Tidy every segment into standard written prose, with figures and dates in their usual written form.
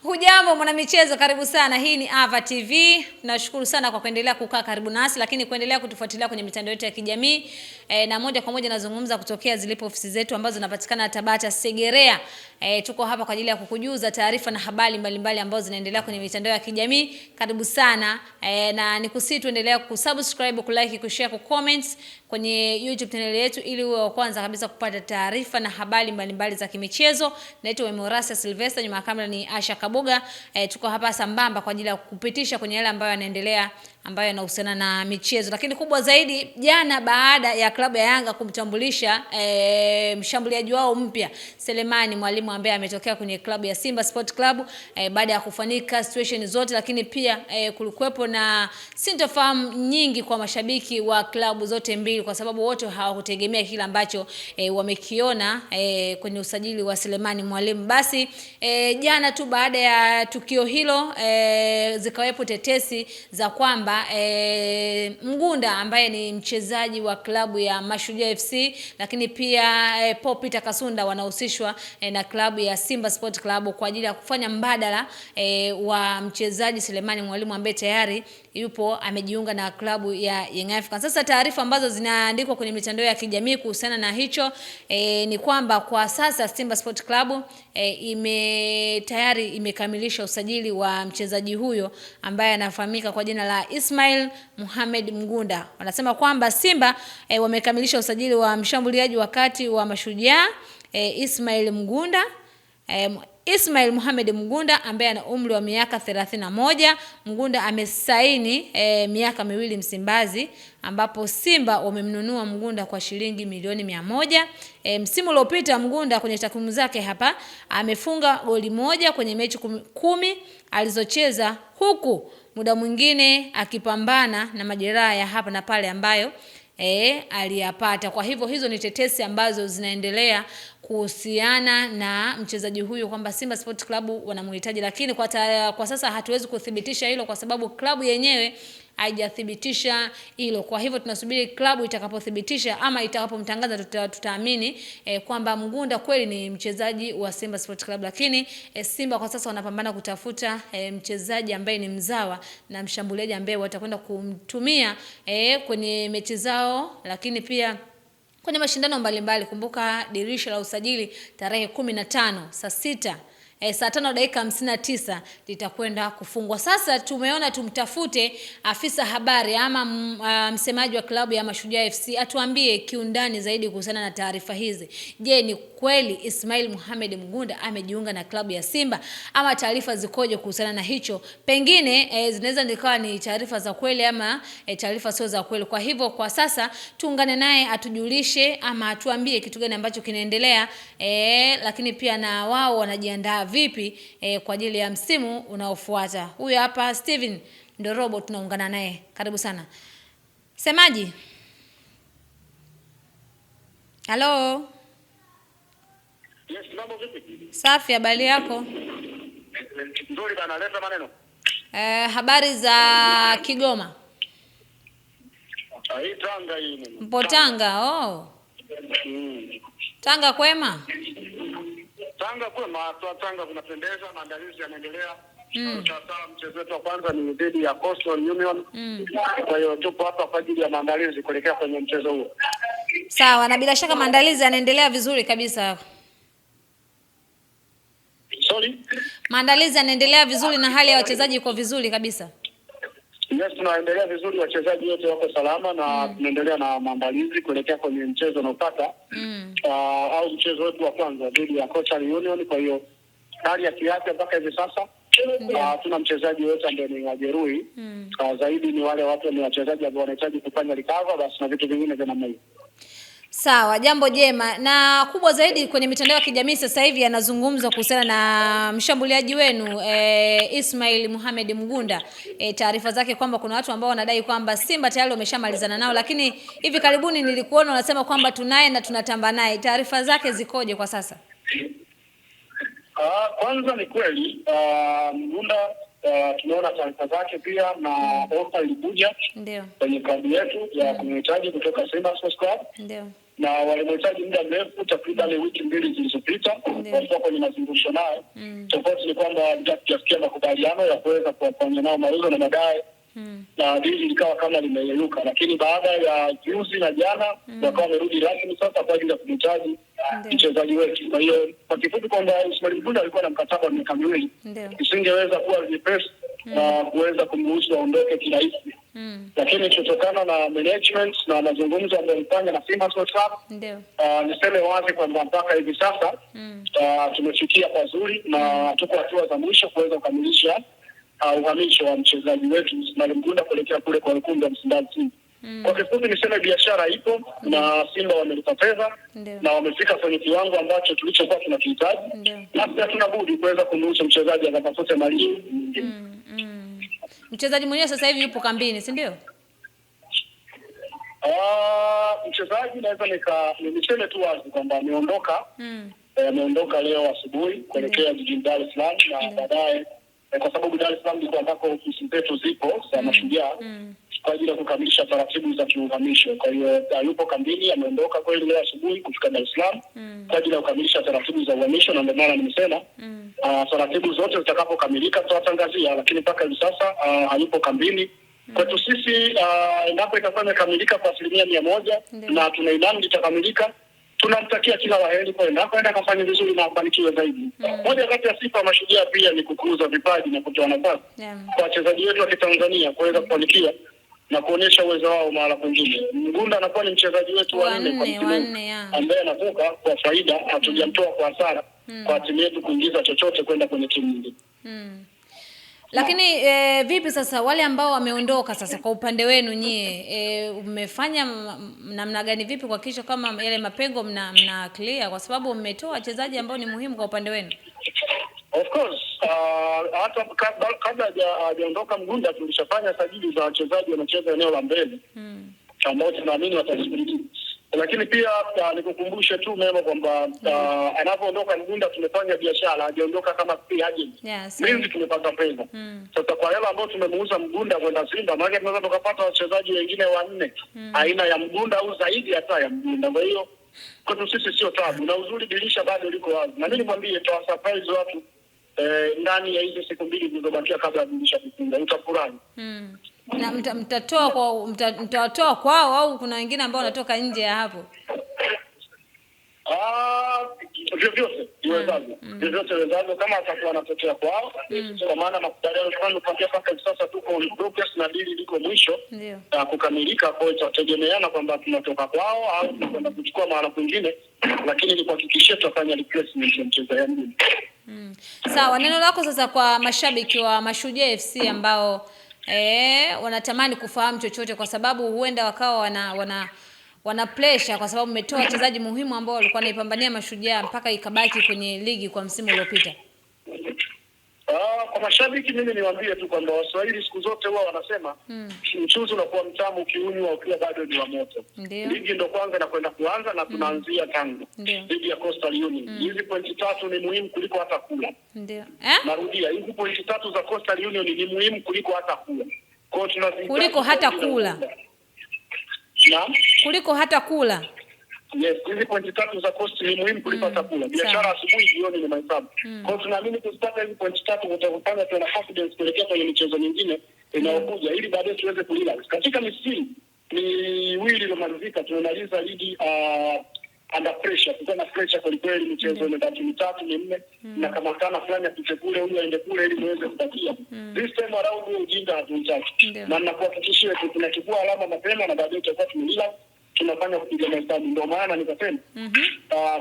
Hujambo mwana michezo, karibu sana. Hii ni Ava TV. Tunashukuru sana kwa kuendelea kukaa karibu nasi, lakini kuendelea kutufuatilia kwenye mitandao yetu ya kijamii. Na moja kwa moja nazungumza kutokea zilipo ofisi zetu ambazo zinapatikana Tabata Segerea. Tuko hapa kwa ajili ya kukujuza taarifa na habari mbalimbali ambazo zinaendelea kwenye mitandao ya kijamii. Karibu sana. Na nikusii tuendelea kusubscribe, kulike, kushare, kucomment kwenye YouTube channel yetu ili uwe wa kwanza kabisa kupata taarifa na habari mbalimbali za kimichezo. Naitwa Memorasa Sylvester, nyuma ya kamera ni Asha Kabuga. Tuko hapa sambamba kwa ajili ya kupitisha kwenye yale ambayo yanaendelea ambayo yanahusiana na michezo. Lakini kubwa zaidi, jana baada ya klabu ya Yanga kumtambulisha mshambuliaji wao mpya Selemani Mwalimu ambaye ametokea kwenye klabu ya Simba Sport Club, baada ya kufanika situation zote, lakini pia kulikuwepo na sintofahamu nyingi kwa mashabiki wa klabu zote mbili kwa sababu wote hawakutegemea kile ambacho wamekiona kwenye usajili wa Selemani Mwalimu. Basi jana tu baada ya tukio hilo zikawepo tetesi za kwamba Mgunda ambaye ni mchezaji wa klabu ya Mashujaa FC, lakini pia Paul Peter Kasunda wanahusishwa na klabu ya Simba Sport Club kwa ajili ya kufanya mbadala wa mchezaji Selemani Mwalimu ambaye tayari yupo amejiunga na klabu ya Young Africans. Sasa taarifa ambazo zinaandikwa kwenye mitandao ya kijamii kuhusiana na hicho ni kwamba kwa sasa Simba Sport Club tayari imekamilisha usajili wa mchezaji huyo ambaye anafahamika kwa jina la Ismail Mohamed Mgunda. Wanasema kwamba Simba wamekamilisha usajili wa mshambuliaji wa kati wa Mashujaa Ismail Mohamed Mgunda ambaye ana umri wa miaka 31. Mgunda amesaini miaka 2 Msimbazi, ambapo Simba wamemnunua Mgunda kwa shilingi milioni 100. Msimu uliopita Mgunda kwenye takwimu zake hapa amefunga goli 1 kwenye mechi 10 alizocheza, huku muda mwingine akipambana na majeraha ya hapa na pale ambayo aliyapata. Kwa hivyo hizo ni tetesi ambazo zinaendelea kuhusiana na mchezaji huyu kwamba Simba Sport Club wanamhitaji, lakini kwa sasa hatuwezi kuthibitisha hilo kwa sababu klabu yenyewe haijathibitisha hilo. Kwa hivyo tunasubiri klabu itakapothibitisha ama itakapomtangaza tutaamini kwamba Mgunda kweli ni mchezaji wa Simba Sport Club. Lakini Simba kwa sasa wanapambana kutafuta mchezaji ambaye ni mzawa na mshambuliaji ambaye watakwenda kumtumia kwenye mechi zao, lakini pia kwenye mashindano mbalimbali. Kumbuka dirisha la usajili tarehe 15 saa 6 saa 5 dakika 59 litakwenda kufungwa. Sasa tumeona tumtafute afisa habari ama msemaji wa klabu ya Mashujaa FC atuambie kiundani zaidi kuhusiana na taarifa hizi. Je, ni kweli Ismail Mohamed Mgunda amejiunga na klabu ya Simba ama taarifa zikoje kuhusiana na hicho? Pengine zinaweza nikawa ni taarifa za kweli ama taarifa sio za kweli. Kwa hivyo kwa sasa tuungane naye atujulishe ama atuambie kitu gani ambacho kinaendelea, lakini pia na wao wanajiandaa vipi kwa ajili ya msimu unaofuata. Huyu hapa Steven Ndorobo tunaungana naye. Karibu sana. Semaji. Hello. Yes, mambo vipi? Safi, habari yako? Nzuri bana, leta maneno. Habari za Kigoma? Hii Tanga hii. Mpo Tanga? Tanga kwema? Tanga kwema, Tanga kunapendeza, maandalizi yanaendelea. Sasa mchezo wetu wa kwanza ni dhidi ya Coastal Union. Kwa hiyo tupo hapa kwa ajili ya maandalizi kuelekea kwenye mchezo huo. Sawa, na bila shaka maandalizi yanaendelea vizuri kabisa. Sorry? Maandalizi yanaendelea vizuri na hali ya wachezaji iko vizuri kabisa. Yes, tunaendelea vizuri, wachezaji wote wako salama na tunaendelea na maandalizi kuelekea kwenye mchezo unaofuata. Au mchezo wetu wa kwanza dhidi ya Coastal Union. Kwa hiyo hali ya kiafya mpaka hivi sasa tuna mchezaji wote ambaye ni majeruhi. Zaidi ni wale watu ni wachezaji ambao wanahitaji kufanya recover basi na vitu vingine vya namna hiyo. Sawa, jambo jema. Na kubwa zaidi kwenye mitandao ya kijamii sasa hivi yanazungumzwa kuhusiana na mshambuliaji wenu Ismail Mohamed Mgunda. Taarifa zake kwamba kuna watu ambao wanadai kwamba Simba tayari wameshamalizana nao, lakini hivi karibuni nilikuona unasema kwamba tunaye na tunatamba naye. Taarifa zake zikoje kwa sasa? Kwanza ni kweli Mgunda tunaona taarifa zake pia na ofa ilikuja ndio kwenye klabu yetu ya kumhitaji kutoka Simba Sports Club. Ndio. na walimhitaji muda mrefu, takriban wiki 2 zilizopita, walikuwa kwenye mazungumzo naye. Tofauti ni kwamba hawajafikia makubaliano ya kuweza kuwafanya nao mauzo na baadaye na dili likawa kama limeyeyuka, lakini baada ya juzi na jana wakawa wamerudi rasmi sasa kwa ajili ya kumhitaji mchezaji wetu. Kwa hiyo kwa kifupi kwamba Ismail Mgunda alikuwa na mkataba wa miaka 2, isingeweza kuwa nyepesi na kuweza kumruhusu aondoke kirahisi. Lakini kutokana na management na mazungumzo ambayo alifanya na Simba Sports Club, niseme wazi kwamba mpaka hivi sasa tumefikia pazuri na tuko hatua za mwisho kuweza kukamilisha uhamisho wa mchezaji wetu Ismail Mgunda kuelekea kule kwa wekundu wa Msimbazi. Kwa kifupi niseme biashara ipo na Simba wamelipa fedha na wamefika kwenye kiwango ambacho tulichokuwa tunakihitaji. Basi hatuna budi kuweza kumruhusu mchezaji akatafute mali. Mchezaji mwenyewe sasa hivi yupo kambini, si ndio? Mchezaji naweza niseme tu wazi kwamba ameondoka leo asubuhi kuelekea jijini Dar es Salaam, na baadaye kwa sababu Dar es Salaam ndiko ambako ofisi zetu zipo za Mashujaa kwa ajili ya kukamilisha taratibu za kiuhamisho. Kwa hiyo yupo kambini, ameondoka kweli leo asubuhi kufika Dar es Salaam kwa ajili ya kukamilisha taratibu za uhamisho, na ndio maana nimesema taratibu zote zitakapokamilika tutatangazia, lakini mpaka hivi sasa hayupo kambini. Kwetu sisi endapo itakuwa imekamilika kwa 100% na tuna imani itakamilika, tunamtakia kila laheri kwa endapo aenda kafanya vizuri na afanikiwe zaidi. Moja kati ya sifa Mashujaa pia ni kukuza vipaji na kutoa nafasi kwa wachezaji wetu wa Kitanzania kuweza kufanikiwa na kuonesha uwezo wao mahali pengine. Mgunda anakuwa ni mchezaji wetu wa 4 kwa timu ambaye anavuka kwa faida, hatujamtoa kwa hasara kwa timu yetu kuingiza chochote kwenda kwenye timu nyingine. Lakini vipi sasa wale ambao wameondoka sasa, kwa upande wenu nyie mmefanya namna gani, vipi kuhakikisha kama yale mapengo mna clear, kwa sababu mmetoa wachezaji ambao ni muhimu kwa upande wenu? Of course hata kabla hajaondoka Mgunda tulishafanya sajili za wachezaji wanacheza eneo la mbele ambao tunaamini watasubiri. Lakini pia nikukumbushe tu mema kwamba anapoondoka Mgunda tumefanya biashara, hajaondoka kama free agent. Mimi tumepata pesa. Sasa kwa hela ambayo tumemuuza Mgunda kwenda Simba, maana tunaweza tukapata wachezaji wengine 4 aina ya Mgunda au zaidi hata ya Mgunda. Kwa hiyo kwetu sisi sio tabu, na uzuri dirisha bado liko wazi. Na mimi nikwambie toa surprise watu ndani ya hizo siku 2 zilizobakia kabla ya dirisha kufunga, utafurahi. Na mtatoa kwao au kuna wengine ambao wanatoka nje ya hapo? Vyovyote wezavyo kama atakuwa anatokea kwao, kwa maana makubaliano tunayopangia mpaka hivi sasa tuko on progress na dili liko mwisho kukamilika. Kwa hiyo tutategemeana kwamba tunatoka kwao au tunakwenda kuchukua mahali kwingine, lakini ni kuhakikishia tutafanya replacement ya mchezaji. Sawa, neno lako sasa kwa mashabiki wa Mashujaa FC ambao wanatamani kufahamu chochote, kwa sababu huenda wakawa wana pressure kwa sababu umetoa wachezaji muhimu ambao walikuwa wanaipambania Mashujaa mpaka ikabaki kwenye ligi kwa msimu uliopita. Kwa mashabiki mimi niwaambie tu kwamba Waswahili siku zote huwa wanasema mchuzi unakuwa mtamu ukiunywa ukiwa bado ni wa moto. Ligi ndio kwanza na kwenda kuanza na tunaanzia tangu ligi ya Coastal Union. Hizi pointi 3 ni muhimu kuliko hata kula. Narudia, hizi pointi 3 za Coastal Union ni muhimu kuliko hata kula. Kwa hiyo tunazidi kuliko hata kula. Naam? Kuliko hata kula. Yes, hizi pointi 3 za Coast ni muhimu kuliko hata kula. Biashara asubuhi jioni ni mahesabu. Kwa hiyo tunaamini kuzipata hizi pointi 3 kutakufanya tuwe na confidence kuelekea kwenye michezo mingine inayokuja, ili baadaye tuweze kurelax. Katika misimu miwili iliyomalizika tumemaliza ligi under pressure, tukiwa na pressure kwa kweli, michezo imebaki 3 4 na kama kana fulani apite kule huyu aende kule ili muweze kubakia. This time around huo ujinga hatutaki. Na ninakuhakikishia tunachukua alama mapema na baadaye tutakuwa tumelila tunafanya kupiga hesabu. Ndio maana nikasema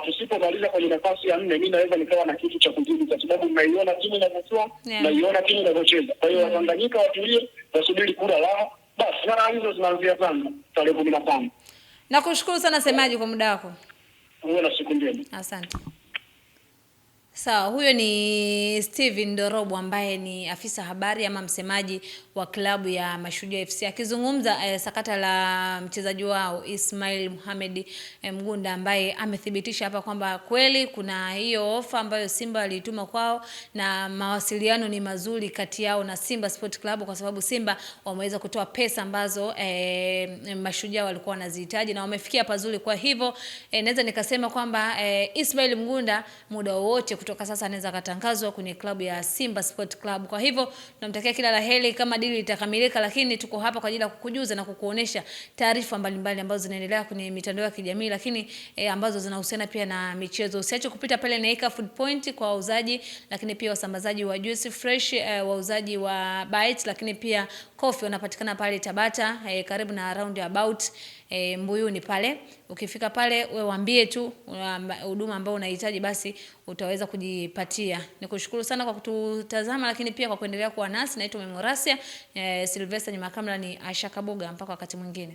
tusipomaliza kwenye nafasi ya 4 mimi naweza nikawa na kitu cha kujibu, kwa sababu naiona timu inavyokuwa, naiona timu inavyocheza. Kwa hiyo Watanganyika watulie, wasubiri kura lao. Basi mara hizo zinaanzia sana tarehe 15. Nakushukuru sana semaji kwa muda wako. Uwe na siku njema. Asante. Sawa, huyo ni Steven Ndorobo ambaye ni afisa habari ama msemaji wa klabu ya Mashujaa FC akizungumza sakata la mchezaji wao Ismail Mohamed Mgunda ambaye amethibitisha hapa kwamba kweli kuna hiyo ofa ambayo Simba alituma kwao na mawasiliano ni mazuri kati yao na Simba Sport Club, kwa sababu Simba wameweza kutoa pesa ambazo Mashujaa walikuwa wanazihitaji na wamefikia pazuri. Kwa hivyo naweza nikasema kwamba Ismail Mgunda muda wote kutoka sasa anaweza katangazwa kwenye klabu ya Simba Sport Club. Kwa hivyo tunamtakia kila la heri kama dili litakamilika, lakini tuko hapa kwa ajili ya kukujuza na kukuonesha taarifa mbalimbali ambazo zinaendelea kwenye mitandao ya kijamii, lakini ambazo zinahusiana pia na michezo. Usiache kupita pale Naika Food Point kwa wauzaji, lakini pia wasambazaji wa juice fresh, wauzaji wa bites, lakini pia coffee wanapatikana pale Tabata, karibu na roundabout Mbuyuni pale. Ukifika pale wewe waambie tu huduma ambayo unahitaji, basi utaweza kujipatia. Nikushukuru sana kwa kututazama, lakini pia kwa kuendelea kuwa nasi. Naitwa Memorasia Sylvester, nyuma kamera ni Aisha Kabuga. Mpaka wakati mwingine.